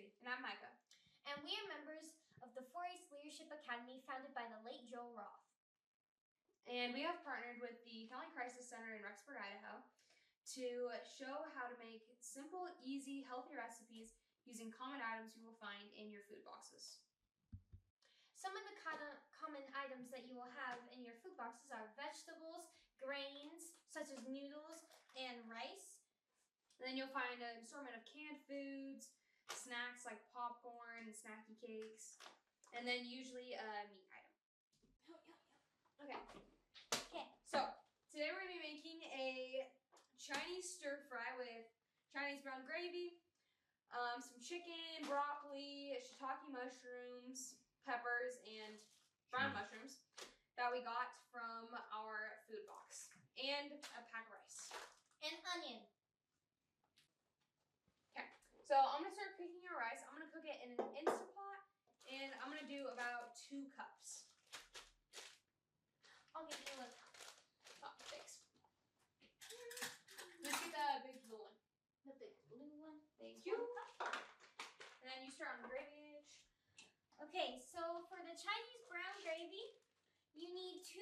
History. And I'm Micah. And we are members of the 4-H Leadership Academy founded by the late Joel Roth. And we have partnered with the Family Crisis Center in Rexburg, Idaho to show how to make simple, easy, healthy recipes using common items you will find in your food boxes. Some of the common items that you will have in your food boxes are vegetables, grains, such as noodles and rice. And then you'll find an assortment of canned foods, snacks like popcorn and snacky cakes, and then usually a meat item. Okay, so today we're going to be making a Chinese stir fry with Chinese brown gravy, some chicken, broccoli, shiitake mushrooms, peppers, and brown mushrooms that we got from our food box, and a pack of rice. And onion. Okay, so I'm going to start cooking our rice. I'm going to cook it in an Instant Pot, and I'm going to do about 2 cups. I'll give you a cup. Oh, thanks. Let's get the big blue one. The big blue one. Thank you. And then you start on the gravy. Okay, so for the Chinese brown gravy, you need 2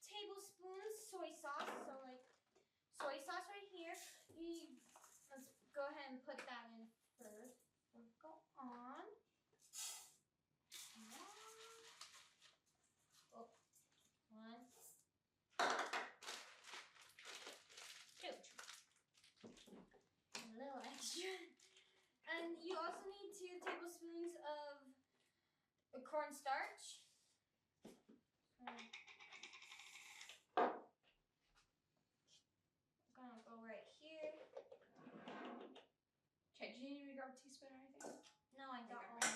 tablespoons soy sauce. So like soy sauce right here. Let's go ahead and put that in first. Go on. Oh, 1, 2. A little extra. And you also need 2 tablespoons of cornstarch. I'm gonna go right here. Okay, do you need me to grab a teaspoon or anything? No, I got all my.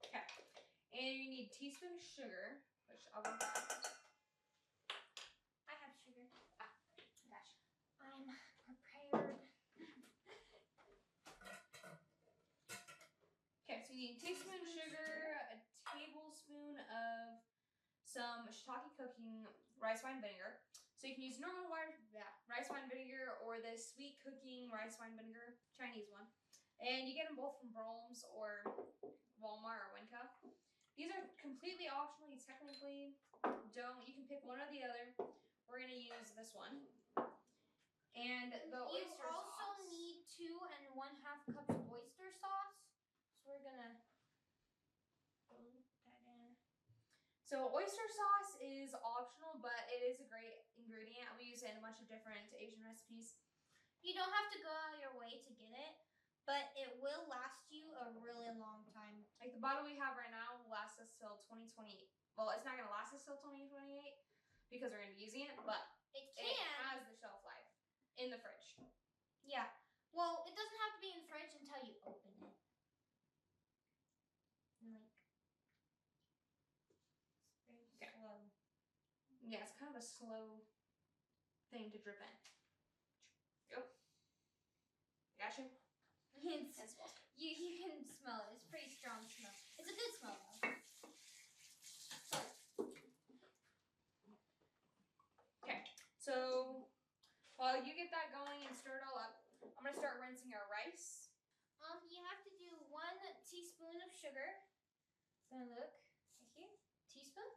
Okay, and you need a teaspoon of sugar, which I'll go grab. I have sugar. Gotcha. I'm prepared. Okay, so you need a teaspoon of sugar, a tablespoon of some shiitake cooking rice wine vinegar. So you can use normal rice wine vinegar or this sweet cooking rice wine vinegar, Chinese one. And you get them both from Brahms or Walmart or Winco. These are completely optional. You technically don't. You can pick one or the other. We're going to use this one. And the oyster sauce. You also need 2 1/2 cups of oyster sauce. So we're gonna put that in. So oyster sauce is optional, but it is a great ingredient. We use it in a bunch of different Asian recipes. You don't have to go out of your way to get it, but it will last you a really long time. Like the bottle we have right now will last us till 2028. Well, it's not going to last us till 2028 because we're going to be using it, but it has the shelf life in the fridge. Yeah. Well, it doesn't have to be in the fridge until you open it. It's very slow. Yeah, it's kind of a slow thing to drip in. Go. Gotcha. You can smell it. It's a pretty strong smell. It's a good smell though. Okay, so while you get that going and stir it all up, I'm going to start rinsing our rice. You have to do 1 teaspoon of sugar. It's gonna look right here. Teaspoon.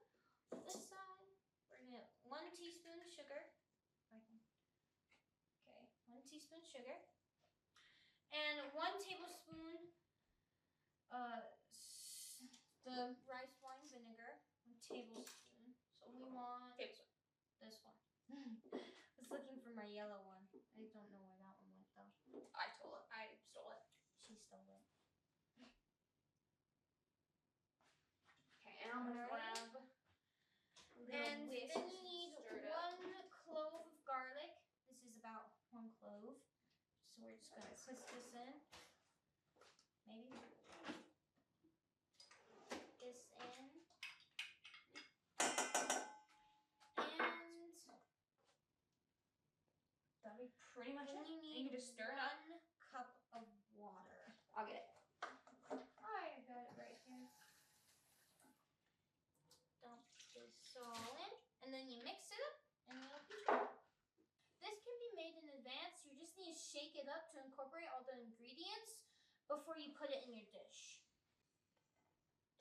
This side. We're gonna 1 teaspoon of sugar. Okay, 1 teaspoon sugar. And 1 tablespoon the rice wine vinegar. 1 tablespoon. So we want this one. I was looking for my yellow one. I don't know where that one went though. I stole it. She stole it. Okay, and I'm gonna grab. And then you need 1 clove of garlic. This is about 1 clove. So we're just gonna twist this in. Maybe. Put this in. And that'll be pretty much it. you need you can just stir it up. 1 cup of water. I'll get it. I got it right here. Dump this all in, and then you mix it up, and it'll be good. This can be made in advance. You just need to shake it up to incorporate all the ingredients before you put it in your dish.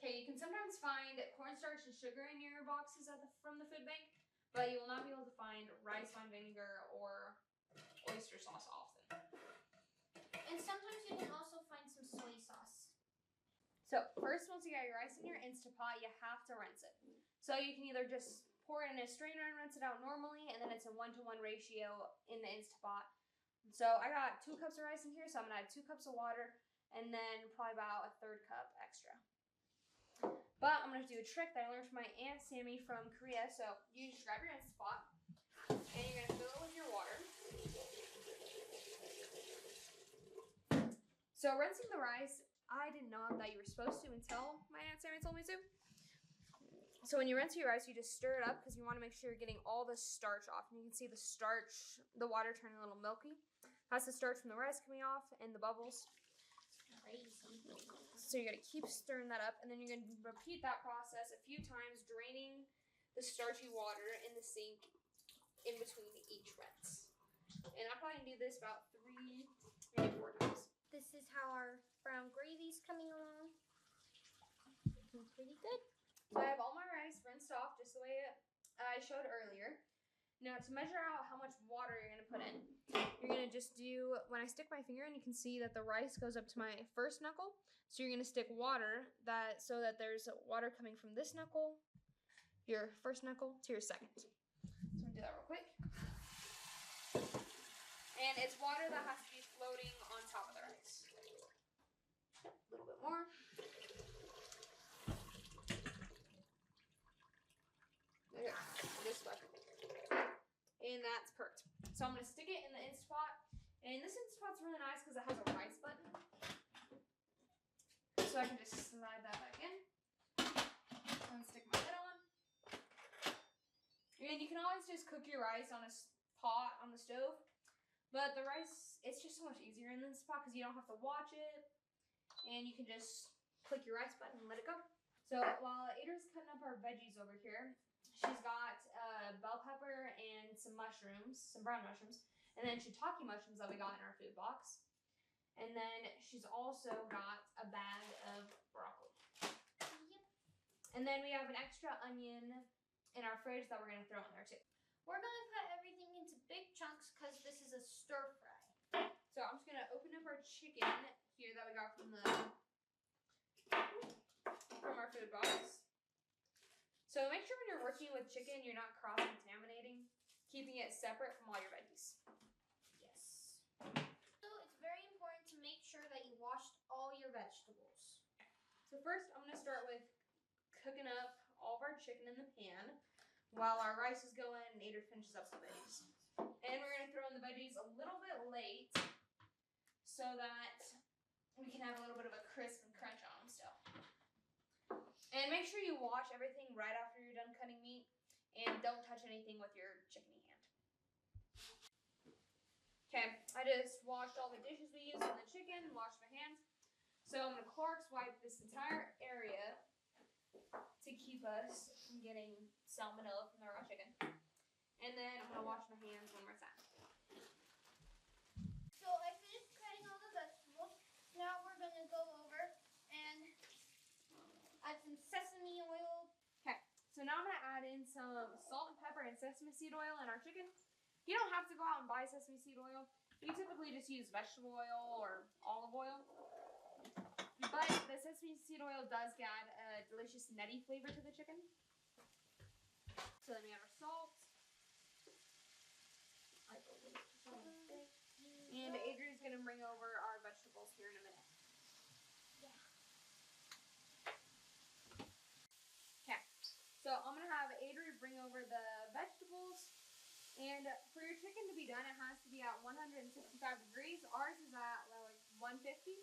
Okay, you can sometimes find cornstarch and sugar in your boxes from the food bank, but you will not be able to find rice wine vinegar or oyster sauce often. And sometimes you can also find some soy sauce. So first, once you got your rice in your Instapot, you have to rinse it. So you can either just pour it in a strainer and rinse it out normally, and then it's a 1-to-1 ratio in the Instapot. So I got 2 cups of rice in here, so I'm gonna add 2 cups of water, and then probably about a 1/3 cup extra. But I'm gonna do a trick that I learned from my Aunt Sammy from Korea. So you just grab your Instapot, and you're gonna fill it with your water. So rinsing the rice, I didn't know that you were supposed to until my Aunt Sammy told me to. So when you rinse your rice, you just stir it up because you want to make sure you're getting all the starch off. And you can see the starch, the water turning a little milky. That's the starch from the rice coming off and the bubbles. Crazy. So you're going to keep stirring that up, and then you're going to repeat that process a few times, draining the starchy water in the sink in between each rinse. And I'm probably going to do this about 3, maybe 4 times. This is how our brown gravy's coming along. Looking pretty good. So I have all my rice rinsed off just the way I showed earlier. Now to measure out how much water you're going to put in, you're going to just do, when I stick my finger in, you can see that the rice goes up to my first knuckle. So you're going to stick water so that there's water coming from this knuckle, your first knuckle, to your second. So I'm going to do that real quick. And it's water that has to be floating on top of the rice. Yep, a little bit more. Okay, this way. And that's perfect. So I'm going to stick it in the Instapot. And this Instapot's really nice because it has a rice button. So I can just slide that back in. And stick my lid on. And you can always just cook your rice on a pot on the stove. But the rice, it's just so much easier in the Instapot because you don't have to watch it. And you can just click your rice button and let it go. So while Adra's cutting up our veggies over here, she's got bell pepper and some mushrooms, some brown mushrooms, and then shiitake mushrooms that we got in our food box. And then she's also got a bag of broccoli. Yep. And then we have an extra onion in our fridge that we're going to throw in there too. We're going to cut everything into big chunks because this is a stir fry. So I'm just going to open up our chicken here that we got from our food box. So make sure when you're working with chicken, you're not cross-contaminating, keeping it separate from all your veggies. Yes. So it's very important to make sure that you washed all your vegetables. So first, I'm going to start with cooking up all of our chicken in the pan while our rice is going and Adra finishes up some veggies. And we're going to throw in the veggies a little bit late so that we can have a little bit of a crisp and crunch on them still. And make sure you wash everything right after you're done cutting meat, and don't touch anything with your chickeny hand. Okay, I just washed all the dishes we used in the chicken, washed my hands. So I'm going to Clorox wipe this entire area to keep us from getting salmonella from the raw chicken. And then I'm going to wash my hands one more time. So I finished cutting all the vegetables. Now we're going to go over and add some sesame oil. Okay, so now I'm going to add in some salt and pepper and sesame seed oil in our chicken. You don't have to go out and buy sesame seed oil. We typically just use vegetable oil or olive oil. But the sesame seed oil does add a delicious nutty flavor to the chicken. So then we add our salt. And Adrian's going to bring over our vegetables here in a minute. Okay, so I'm going to have Adrian bring over the vegetables. And for your chicken to be done, it has to be at 165 degrees. Ours is at like 150.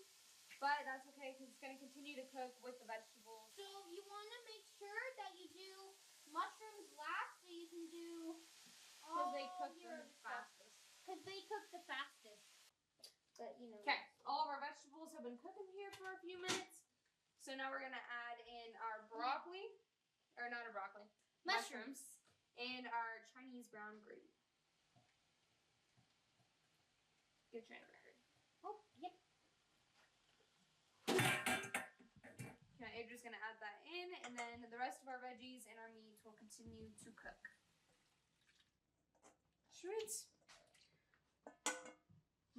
But that's okay because it's going to continue to cook with the vegetables. So you want to make sure that you do mushrooms last so you can do all Because they cook your the fastest. Because they cook the fastest. But you know. Okay, all of our vegetables have been cooking here for a few minutes. So now we're going to add in our broccoli, or not our broccoli, mushrooms, and our Chinese brown gravy. Get your record. Oh, yep. Okay, you're just gonna add that in, and then the rest of our veggies and our meat will continue to cook. Sweet.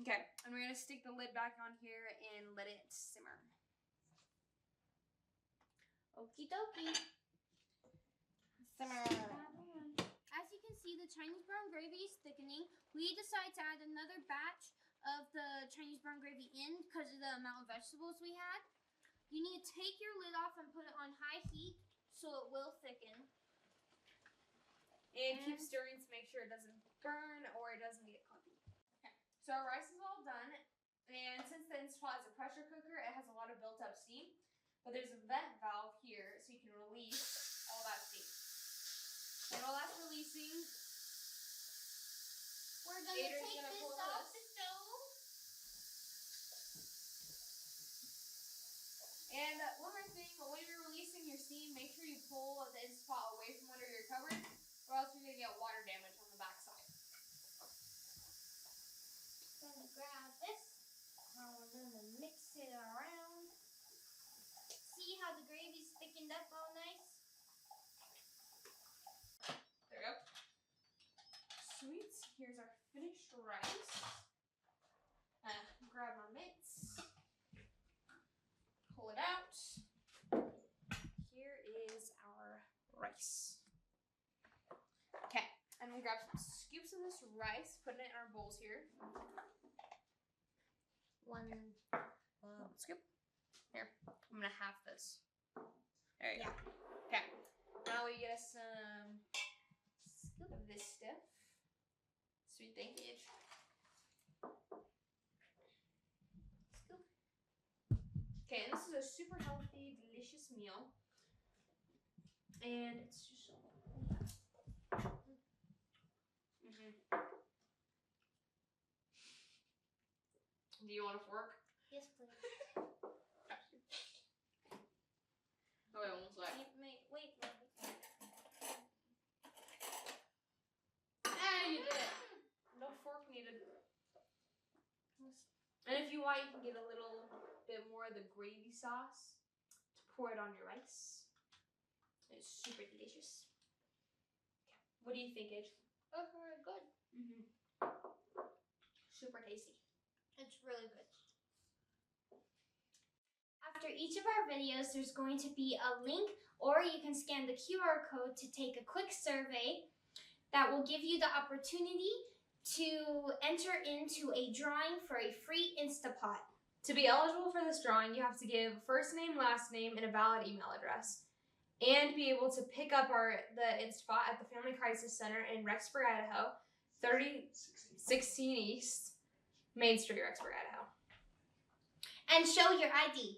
Okay, and we're gonna stick the lid back on here and let it simmer. Okie dokie. Simmer. As you can see, the Chinese brown gravy is thickening. We decided to add another batch of the Chinese brown gravy in because of the amount of vegetables we had. You need to take your lid off and put it on high heat so it will thicken. And keep stirring to make sure it doesn't burn or it doesn't get clumpy. Okay, so our rice is all done. And since the Instapot is a pressure cooker, it has a lot of built up steam. But there's a vent valve here so you can release all that steam. And while that's releasing, We're going to Adrian's take gonna this pull off this. the stove. And one more thing, when you're releasing your steam, make sure you pull the Instapot away from under your cupboard, or else you're going to get water damage on the backside. Gonna grab this. Now we're gonna mix it around. See how the gravy's thickened up all nice? There we go. Sweet. Here's our finished rice. Grab my mitts. Pull it out. Here is our rice. Okay, and we'll grab some scoops of this rice, put it in our bowls here. One Scoop. Here, I'm gonna half this. There you go. Okay, now we get us some scoop of this stuff. Sweet, thank you. Scoop. Okay, and this is a super healthy, delicious meal. And it's just so Do you want a fork? Yes, please. Oh, wait, one sec. Wait. Ah, you did it. No fork needed. And if you want, you can get a little bit more of the gravy sauce to pour it on your rice. It's super delicious. Okay. What do you think, Age? Oh, very good. Super tasty. It's really good. After each of our videos, there's going to be a link, or you can scan the QR code to take a quick survey that will give you the opportunity to enter into a drawing for a free Instapot. To be eligible for this drawing, you have to give first name, last name, and a valid email address, and be able to pick up the Instapot at the Family Crisis Center in Rexburg, Idaho, 3016 East Main Street, Rexburg, Idaho. And show your ID.